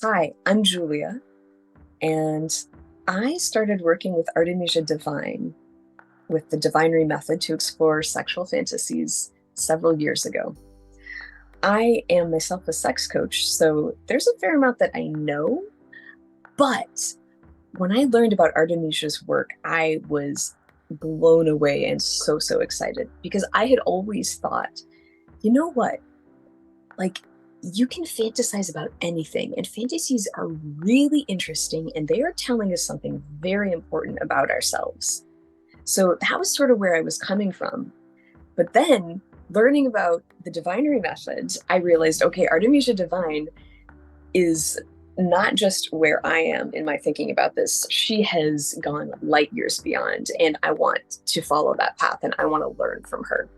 Hi, I'm Julia, and I started working with Artemisia de Vine with the deVinery method to explore sexual fantasies several years ago. I am myself a sex coach, so there's a fair amount that I know, but when I learned about Artemisia's work, I was blown away and so excited because I had always thought, you know what? Like, you can fantasize about anything, and fantasies are really interesting, and they are telling us something very important about ourselves. So that was sort of where I was coming from. But then, learning about the deVinery method, I realized, okay, Artemisia Devine is not just where I am in my thinking about this. She has gone light years beyond, and I want to follow that path, and I want to learn from her.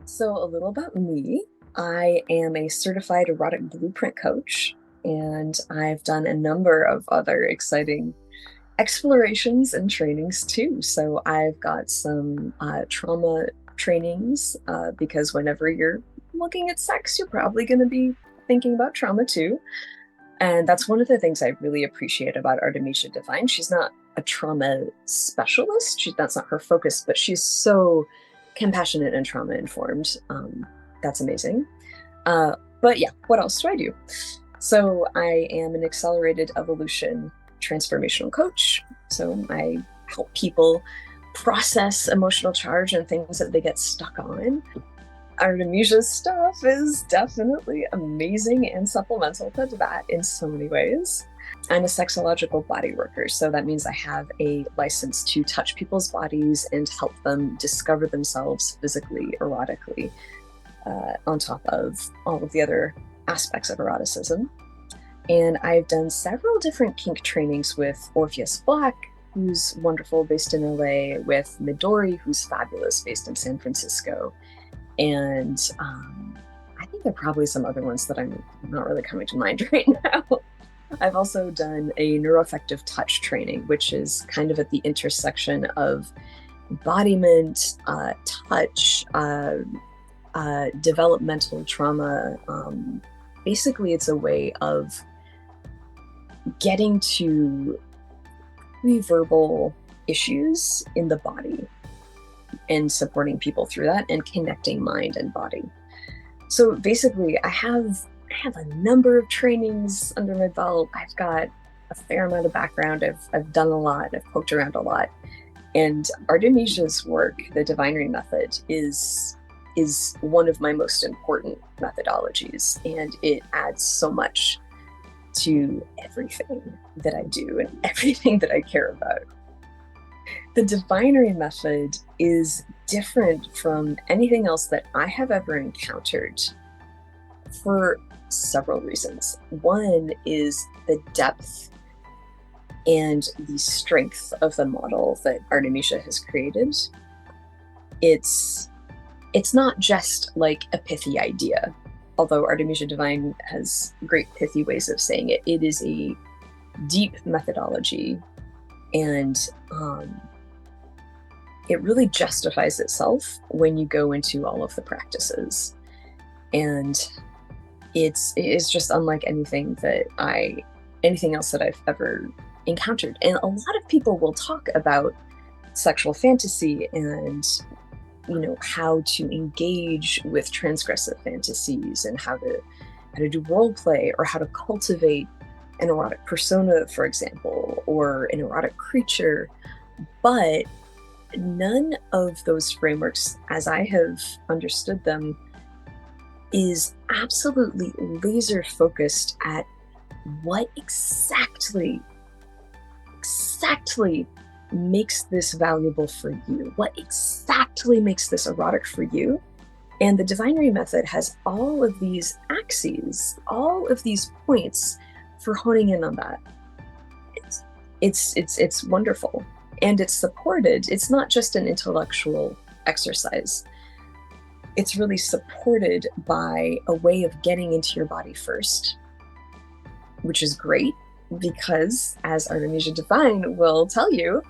So, a little about me. I am a certified erotic blueprint coach, and I've done a number of other exciting explorations and trainings too. So, I've got some trauma trainings because whenever you're looking at sex, you're probably going to be thinking about trauma too. And that's one of the things I really appreciate about Artemisia Devine. She's not a trauma specialist, that's not her focus, but she's so compassionate and trauma informed. That's amazing. But yeah, what else do I do? So I am an accelerated evolution transformational coach. So I help people process emotional charge and things that they get stuck on. Artemisia's stuff is definitely amazing and supplemental to that in so many ways. I'm a sexological body worker, so that means I have a license to touch people's bodies and help them discover themselves physically, erotically, on top of all of the other aspects of eroticism. And I've done several different kink trainings with Orpheus Black, who's wonderful, based in LA, with Midori, who's fabulous, based in San Francisco. And I think there are probably some other ones that I'm not really coming to mind right now. I've also done a neuroaffective touch training, which is kind of at the intersection of embodiment, touch, developmental trauma. Basically, it's a way of getting to pre-verbal issues in the body and supporting people through that and connecting mind and body. So basically, I have a number of trainings under my belt. I've got a fair amount of background. I've done a lot. I've poked around a lot. And Artemisia's work, the deVinery method, is one of my most important methodologies, and it adds so much to everything that I do and everything that I care about. The deVinery method is different from anything else that I have ever encountered for several reasons. One is the depth and the strength of the model that Artemisia has created. It's not just like a pithy idea, although Artemisia Devine has great pithy ways of saying it. It is a deep methodology, and it really justifies itself when you go into all of the practices. And it's just unlike anything else that I've ever encountered. And a lot of people will talk about sexual fantasy and how to engage with transgressive fantasies and how to do role play, or how to cultivate an erotic persona, for example, or an erotic creature. But none of those frameworks, as I have understood them, is absolutely laser focused at what exactly makes this valuable for you, what exactly makes this erotic for you. And the deVinery method has all of these axes, all of these points for honing in on that. It's wonderful, and it's supported. It's not just an intellectual exercise. It's really supported by a way of getting into your body first, which is great because, as Artemisia Devine will tell you,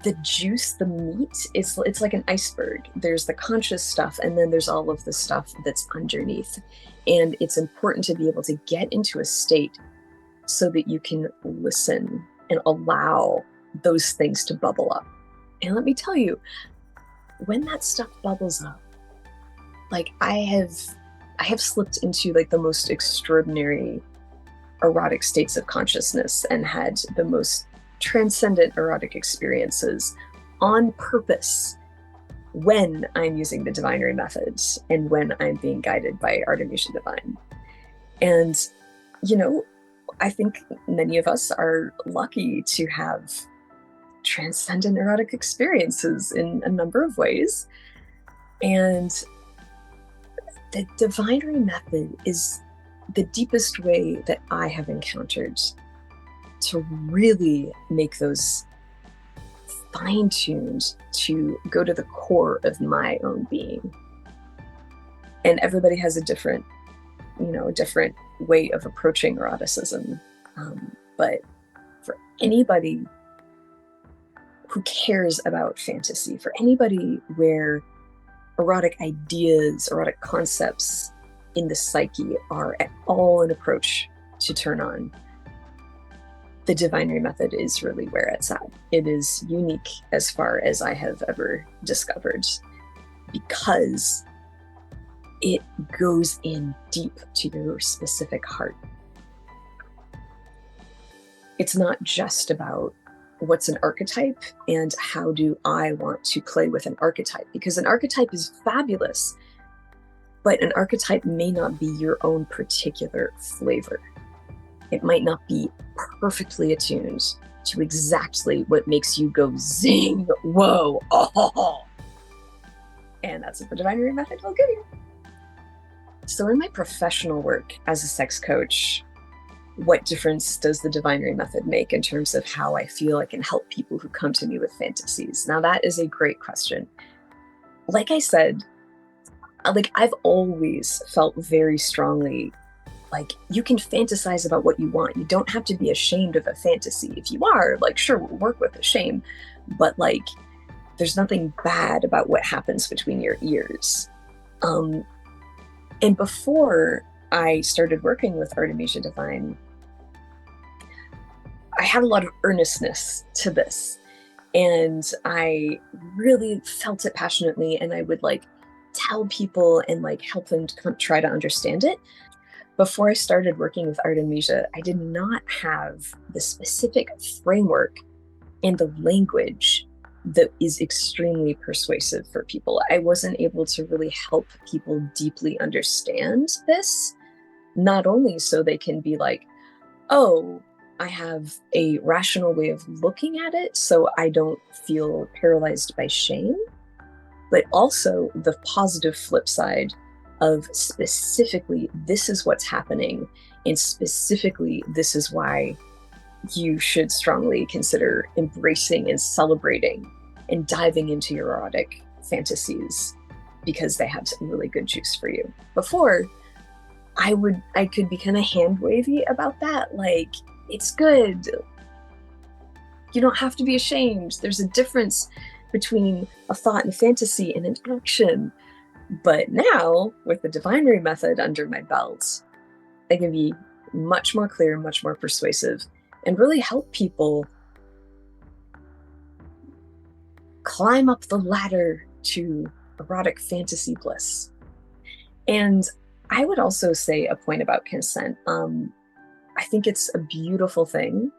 the juice, the meat, it's like an iceberg. There's the conscious stuff, and then there's all of the stuff that's underneath. And it's important to be able to get into a state so that you can listen and allow those things to bubble up. And let me tell you, when that stuff bubbles up, like I have slipped into like the most extraordinary erotic states of consciousness and had the most transcendent erotic experiences on purpose when I'm using the deVinery method and when I'm being guided by Artemisia de Vine. And, you know, I think many of us are lucky to have transcendent erotic experiences in a number of ways. And the deVinery method is the deepest way that I have encountered to really make those fine-tuned to go to the core of my own being. And everybody has a different way of approaching eroticism. But for anybody who cares about fantasy, for anybody where erotic ideas, erotic concepts in the psyche are at all an approach to turn on, the deVinery method is really where it's at. It is unique as far as I have ever discovered, because it goes in deep to your specific heart. It's not just about what's an archetype and how do I want to play with an archetype, because an archetype is fabulous, but an archetype may not be your own particular flavor. It might not be perfectly attuned to exactly what makes you go zing, whoa, oh. And that's what the deVinery method will give you. So in my professional work as a sex coach, what difference does the deVinery method make in terms of how I feel I can help people who come to me with fantasies? Now, that is a great question. Like I said, I've always felt very strongly like you can fantasize about what you want. You don't have to be ashamed of a fantasy. If you are, like, sure, we'll work with the shame, but like, there's nothing bad about what happens between your ears. And before I started working with Artemisia de Vine, I had a lot of earnestness to this, and I really felt it passionately, and I would like tell people and like help them to try to understand it. Before I started working with Artemisia, I did not have the specific framework and the language that is extremely persuasive for people. I wasn't able to really help people deeply understand this, not only so they can be like, oh, I have a rational way of looking at it so I don't feel paralyzed by shame, but also the positive flip side of specifically, this is what's happening, and specifically, this is why you should strongly consider embracing and celebrating and diving into your erotic fantasies, because they have some really good juice for you. Before, I could be kind of hand wavy about that, like, it's good. You don't have to be ashamed. There's a difference between a thought and a fantasy and an action. But now, with the deVinery method under my belt, I can be much more clear, much more persuasive, and really help people climb up the ladder to erotic fantasy bliss. And I would also say a point about consent. I think it's a beautiful thing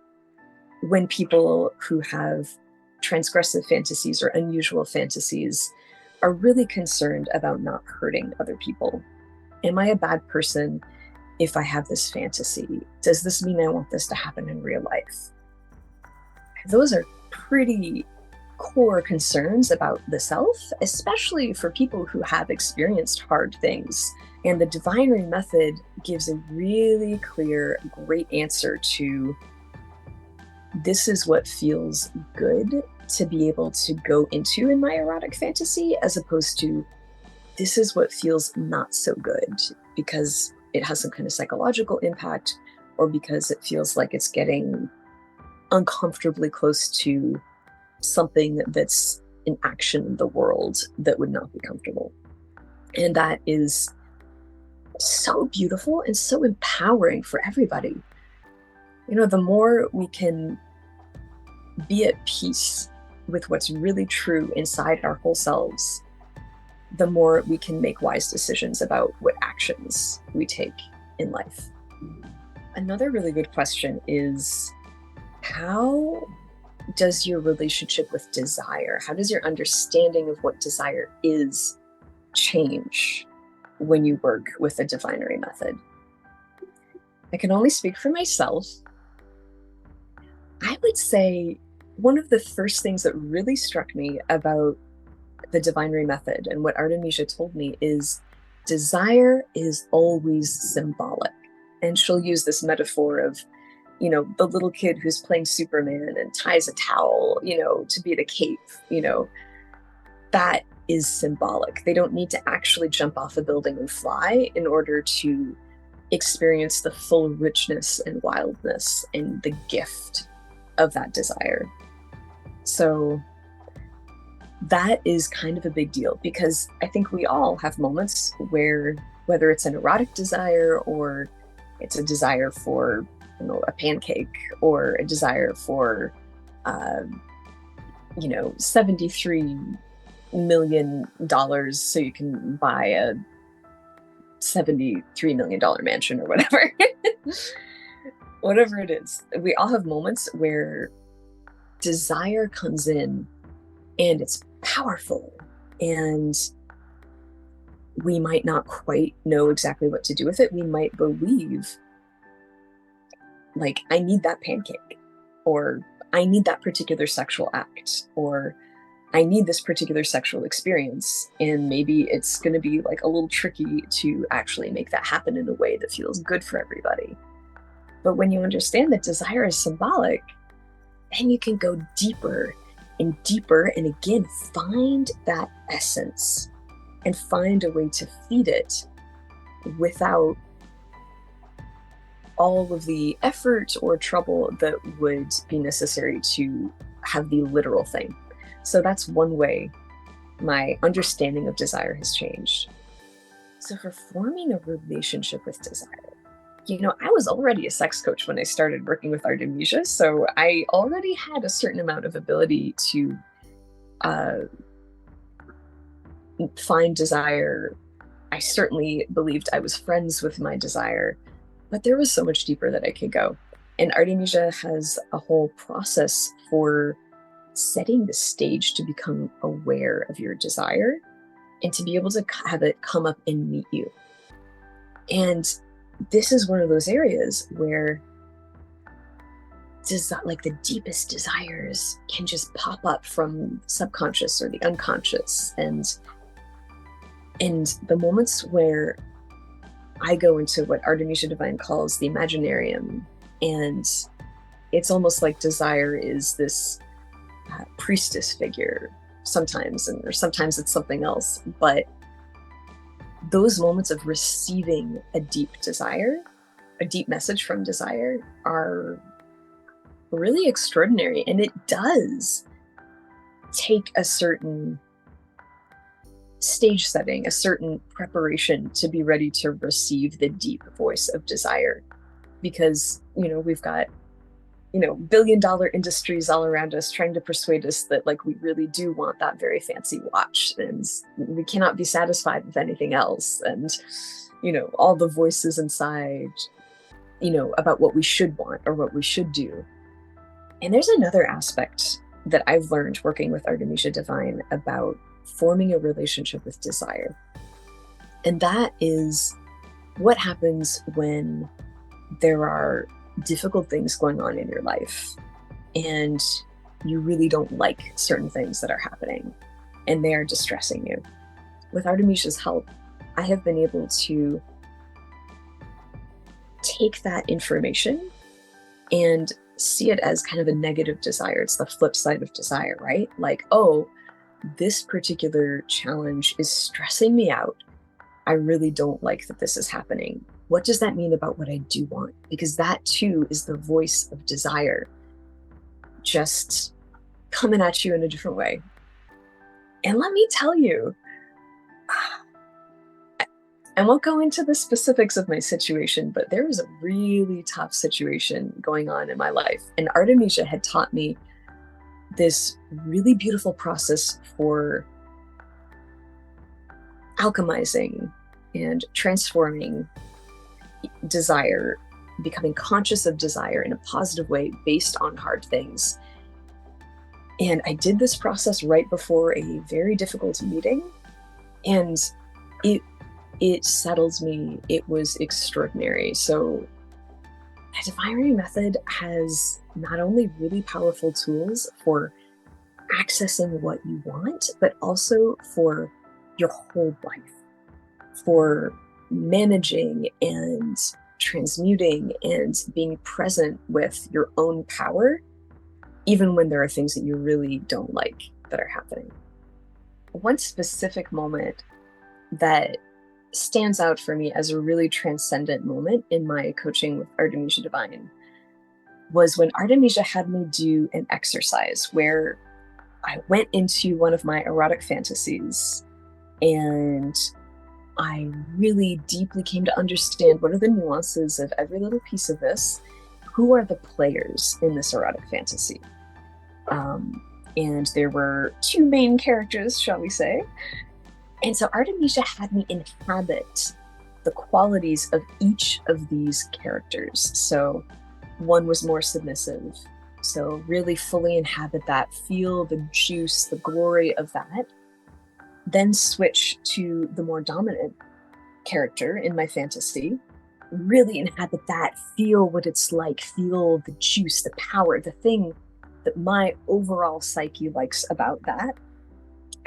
when people who have transgressive fantasies or unusual fantasies are really concerned about not hurting other people. Am I a bad person if I have this fantasy? Does this mean I want this to happen in real life? Those are pretty core concerns about the self, especially for people who have experienced hard things. And the deVinery method gives a really clear, great answer to, this is what feels good to be able to go into in my erotic fantasy, as opposed to, this is what feels not so good because it has some kind of psychological impact, or because it feels like it's getting uncomfortably close to something that's in action in the world that would not be comfortable. And that is so beautiful and so empowering for everybody. The more we can be at peace with what's really true inside our whole selves, the more we can make wise decisions about what actions we take in life. Another really good question is, how does your relationship with desire, how does your understanding of what desire is change when you work with the deVinery method? I can only speak for myself. I would say one of the first things that really struck me about the deVinery method and what Artemisia told me is desire is always symbolic. And she'll use this metaphor of, the little kid who's playing Superman and ties a towel, to be the cape, that is symbolic. They don't need to actually jump off a building and fly in order to experience the full richness and wildness and the gift of that desire. So that is kind of a big deal, because I think we all have moments where, whether it's an erotic desire or it's a desire for, a pancake, or a desire for, $73 million so you can buy a $73 million mansion or whatever. Whatever it is, we all have moments where desire comes in and it's powerful, and we might not quite know exactly what to do with it. We might believe, like, I need that pancake, or I need that particular sexual act, or I need this particular sexual experience. And maybe it's going to be like a little tricky to actually make that happen in a way that feels good for everybody. But when you understand that desire is symbolic, then you can go deeper and deeper, and again, find that essence and find a way to feed it without all of the effort or trouble that would be necessary to have the literal thing. So that's one way my understanding of desire has changed. So for forming a relationship with desire, I was already a sex coach when I started working with Artemisia, so I already had a certain amount of ability to find desire. I certainly believed I was friends with my desire, but there was so much deeper that I could go. And Artemisia has a whole process for setting the stage to become aware of your desire and to be able to have it come up and meet you. And this is one of those areas where like the deepest desires can just pop up from subconscious or the unconscious. And the moments where I go into what Artemisia de Vine calls the imaginarium, and it's almost like desire is this priestess figure sometimes, or sometimes it's something else. But those moments of receiving a deep desire, a deep message from desire, are really extraordinary. And it does take a certain stage setting, a certain preparation to be ready to receive the deep voice of desire. Because, we've got, billion-dollar industries all around us trying to persuade us that, like, we really do want that very fancy watch, and we cannot be satisfied with anything else. And, all the voices inside, about what we should want or what we should do. And there's another aspect that I've learned working with Artemisia de Vine about forming a relationship with desire. And that is what happens when there are difficult things going on in your life and you really don't like certain things that are happening and they are distressing you. With Artemisia's help, I have been able to take that information and see it as kind of a negative desire. It's the flip side of desire, right? Like, oh, this particular challenge is stressing me out. I really don't like that this is happening. What does that mean about what I do want? Because that too is the voice of desire, just coming at you in a different way. And let me tell you, I won't go into the specifics of my situation, but there was a really tough situation going on in my life. And Artemisia had taught me this really beautiful process for alchemizing and transforming desire, becoming conscious of desire in a positive way based on hard things. And I did this process right before a very difficult meeting, and it settled me. It was extraordinary. So the deVinery method has not only really powerful tools for accessing what you want, but also for your whole life, for managing and transmuting and being present with your own power, even when there are things that you really don't like that are happening. One specific moment that stands out for me as a really transcendent moment in my coaching with Artemisia de Vine was when Artemisia had me do an exercise where I went into one of my erotic fantasies, and I really deeply came to understand what are the nuances of every little piece of this. Who are the players in this erotic fantasy? And there were two main characters, shall we say. And so Artemisia had me inhabit the qualities of each of these characters. So one was more submissive. So really fully inhabit that, feel the juice, the glory of that. Then switch to the more dominant character in my fantasy, really inhabit that, feel what it's like, feel the juice, the power, the thing that my overall psyche likes about that,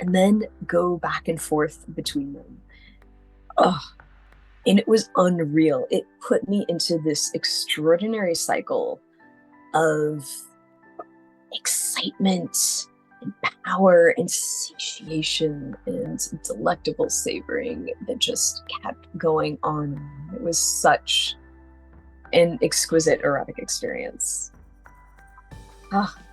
and then go back and forth between them. Oh, and it was unreal. It put me into this extraordinary cycle of excitement and power and satiation and delectable savoring that just kept going on. It was such an exquisite erotic experience.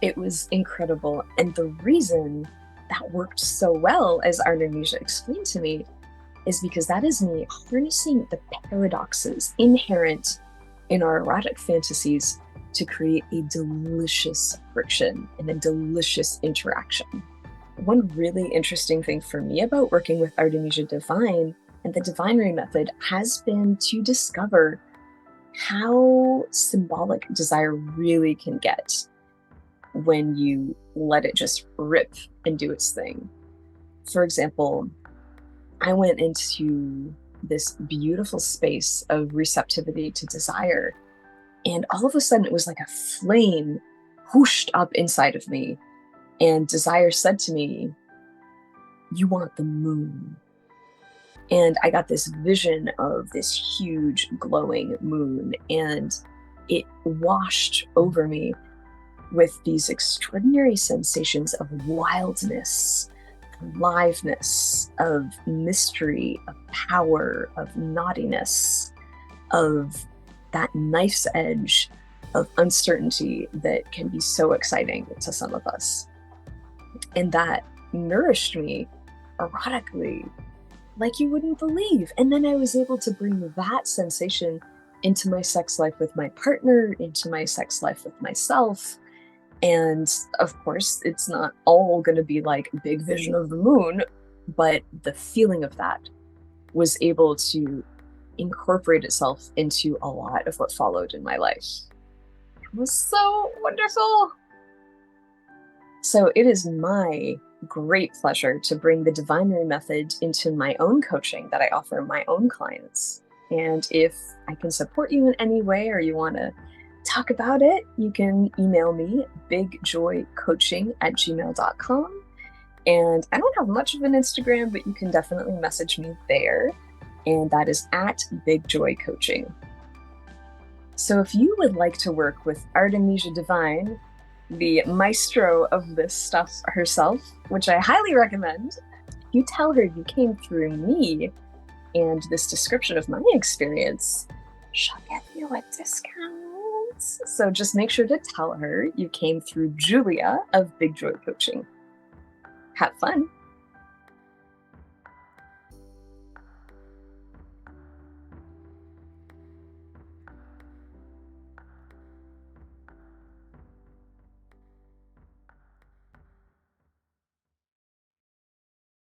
It was incredible. And the reason that worked so well, as Artemisia explained to me, is because that is me harnessing the paradoxes inherent in our erotic fantasies to create a delicious friction and a delicious interaction. One really interesting thing for me about working with Artemisia de Vine and the deVinery method has been to discover how symbolic desire really can get when you let it just rip and do its thing. For example, I went into this beautiful space of receptivity to desire, and all of a sudden it was like a flame whooshed up inside of me, and desire said to me, "You want the moon." And I got this vision of this huge glowing moon, and it washed over me with these extraordinary sensations of wildness, aliveness, of mystery, of power, of naughtiness, of that knife's edge of uncertainty that can be so exciting to some of us. And that nourished me erotically like you wouldn't believe. And then I was able to bring that sensation into my sex life with my partner, into my sex life with myself. And of course, it's not all going to be like big vision of the moon, but the feeling of that was able to incorporate itself into a lot of what followed in my life. It was so wonderful. So it is my great pleasure to bring the deVinery method into my own coaching that I offer my own clients. And if I can support you in any way, or you want to talk about it, you can email me bigjoycoaching@gmail.com. And I don't have much of an Instagram, but you can definitely message me there. And that is @bigjoycoaching. So if you would like to work with Artemisia de Vine, the maestro of this stuff herself, which I highly recommend, you tell her you came through me and this description of my experience, she'll give you a discount. favorites, so just make sure to tell her you came through Julia of Big Joy Coaching. Have fun!